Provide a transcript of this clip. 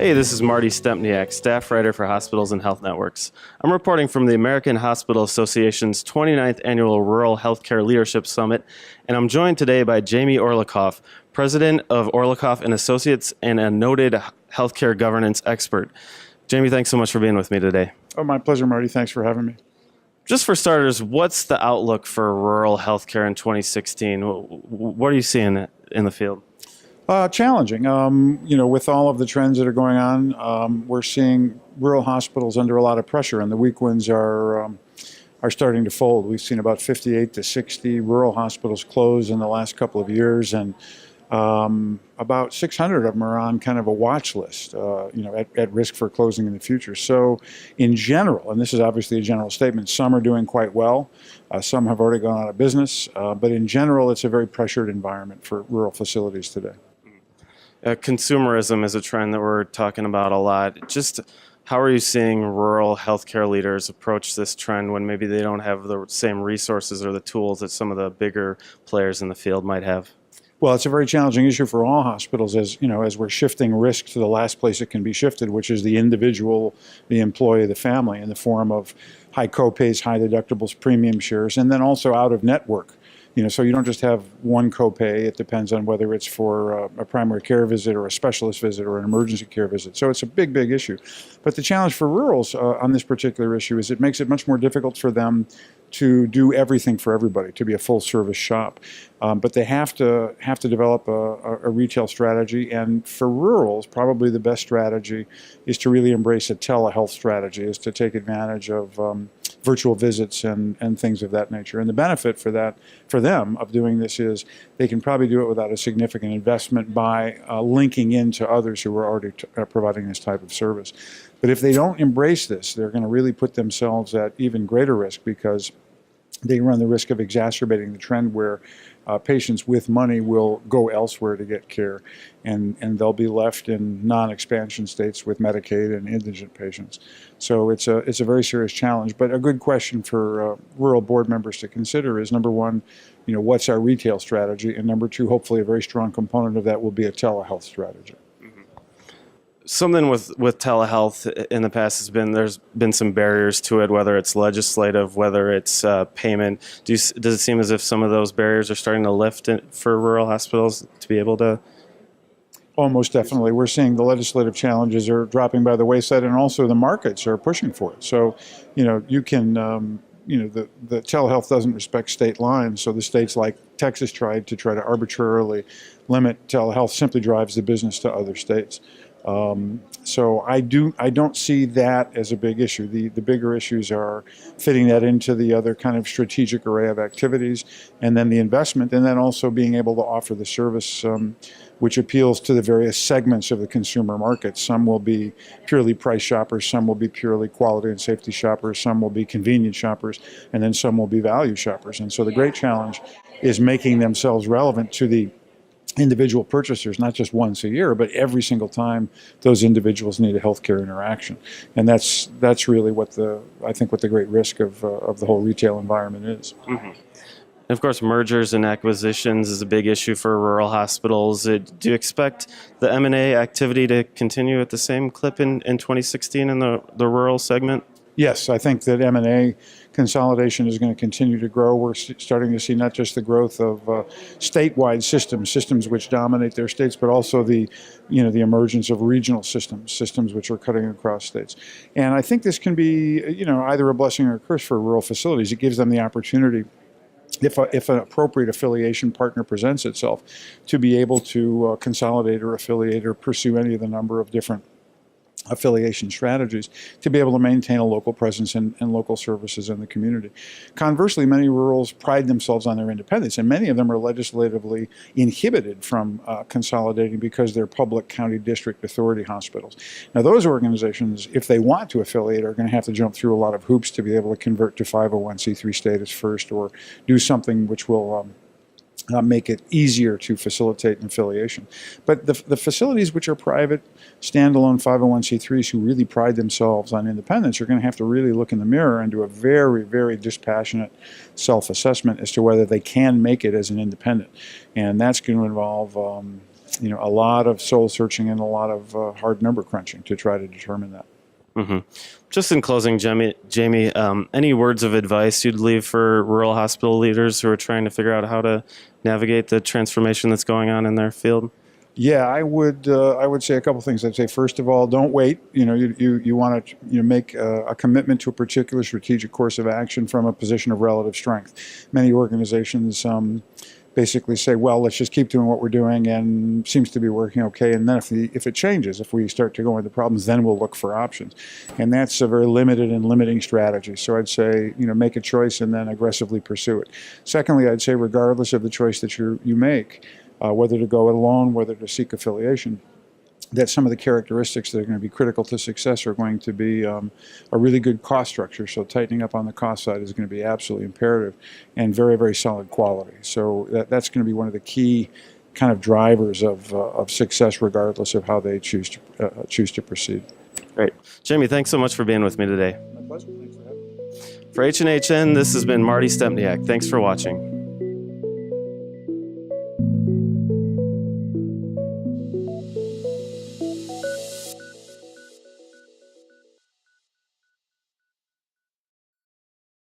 Hey, this is Marty Stempniak, staff writer for Hospitals and Health Networks. I'm reporting from the American Hospital Association's 29th Annual Rural Healthcare Leadership Summit, and I'm joined today by James Orlikoff, president of Orlikoff Associates and a noted healthcare governance expert. Jamie, thanks so much for being with me today. Oh, my pleasure, Marty. Thanks for having me. Just for starters, what's the outlook for rural healthcare in 2016? What are you seeing in the field? Challenging. With all of the trends that are going on, we're seeing rural hospitals under a lot of pressure, and the weak ones are starting to fold. We've seen about 58 to 60 rural hospitals close in the last couple of years, and about 600 of them are on kind of a watch list, at risk for closing in the future. So in general, and this is obviously a general statement, some are doing quite well. Some have already gone out of business. But in general, it's a very pressured environment for rural facilities today. Consumerism is a trend that we're talking about a lot. Just how are you seeing rural healthcare leaders approach this trend when maybe they don't have the same resources or the tools that some of the bigger players in the field might have? Well, it's a very challenging issue for all hospitals as we're shifting risk to the last place it can be shifted, which is the individual, the employee, the family, in the form of high copays, high deductibles, premium shares, and then also out of network. So you don't just have one copay. It depends on whether it's for a primary care visit or a specialist visit or an emergency care visit. So it's a big, big issue. But the challenge for rurals on this particular issue is it makes it much more difficult for them to do everything for everybody, to be a full-service shop. But they have to develop a retail strategy. And for rurals, probably the best strategy is to really embrace a telehealth strategy, is to take advantage of virtual visits and things of that nature. And the benefit for them of doing this is they can probably do it without a significant investment by linking into others who are already providing this type of service. But if they don't embrace this, they're going to really put themselves at even greater risk, because they run the risk of exacerbating the trend where patients with money will go elsewhere to get care, and they'll be left in non-expansion states with Medicaid and indigent patients. So it's a very serious challenge. But a good question for rural board members to consider is, number one, what's our retail strategy? And number two, hopefully a very strong component of that will be a telehealth strategy. Something with telehealth in the past there's been some barriers to it, whether it's legislative, whether it's payment. Does it seem as if some of those barriers are starting to lift for rural hospitals to be able to? Oh, most definitely. We're seeing the legislative challenges are dropping by the wayside, and also the markets are pushing for it. So, you can, the telehealth doesn't respect state lines. So the states like Texas try to arbitrarily limit telehealth, simply drives the business to other states. So I don't see that as a big issue. The bigger issues are fitting that into the other kind of strategic array of activities, and then the investment, and then also being able to offer the service which appeals to the various segments of the consumer market. Some will be purely price shoppers, some will be purely quality and safety shoppers, some will be convenience shoppers, and then some will be value shoppers. And so the great challenge is making themselves relevant to the individual purchasers, not just once a year, but every single time those individuals need a healthcare interaction. And that's really what I think the great risk of the whole retail environment is. Mm-hmm. And of course, mergers and acquisitions is a big issue for rural hospitals. Do you expect the M&A activity to continue at the same clip in 2016 in the rural segment? Yes, I think that M&A consolidation is going to continue to grow. We're starting to see not just the growth of statewide systems which dominate their states, but also the emergence of regional systems which are cutting across states. And I think this can be either a blessing or a curse for rural facilities. It gives them the opportunity, if an appropriate affiliation partner presents itself, to be able to consolidate or affiliate or pursue any of the number of different affiliation strategies to be able to maintain a local presence and local services in the community. Conversely, many rurals pride themselves on their independence, and many of them are legislatively inhibited from consolidating because they're public county district authority hospitals. Now, those organizations, if they want to affiliate, are going to have to jump through a lot of hoops to be able to convert to 501c3 status first, or do something which will make it easier to facilitate an affiliation. But the facilities which are private, standalone 501c3s who really pride themselves on independence are going to have to really look in the mirror and do a very, very dispassionate self-assessment as to whether they can make it as an independent. And that's going to involve a lot of soul searching and a lot of hard number crunching to try to determine that. Mm-hmm. Just in closing, Jamie, any words of advice you'd leave for rural hospital leaders who are trying to figure out how to navigate the transformation that's going on in their field? Yeah, I would say a couple things. I'd say, first of all, don't wait. You want to make a commitment to a particular strategic course of action from a position of relative strength. Many organizations basically say, well, let's just keep doing what we're doing and seems to be working okay. And then if it changes, if we start to go into problems, then we'll look for options. And that's a very limited and limiting strategy. So I'd say, make a choice and then aggressively pursue it. Secondly, I'd say regardless of the choice that you make, whether to go it alone, whether to seek affiliation, that some of the characteristics that are going to be critical to success are going to be a really good cost structure. So tightening up on the cost side is going to be absolutely imperative, and very, very solid quality. So that's going to be one of the key kind of drivers of success, regardless of how they choose to proceed. Great. Jamie, thanks so much for being with me today. My pleasure. Thanks for having me. For H&HN, this has been Marty Stempniak. Thanks for watching.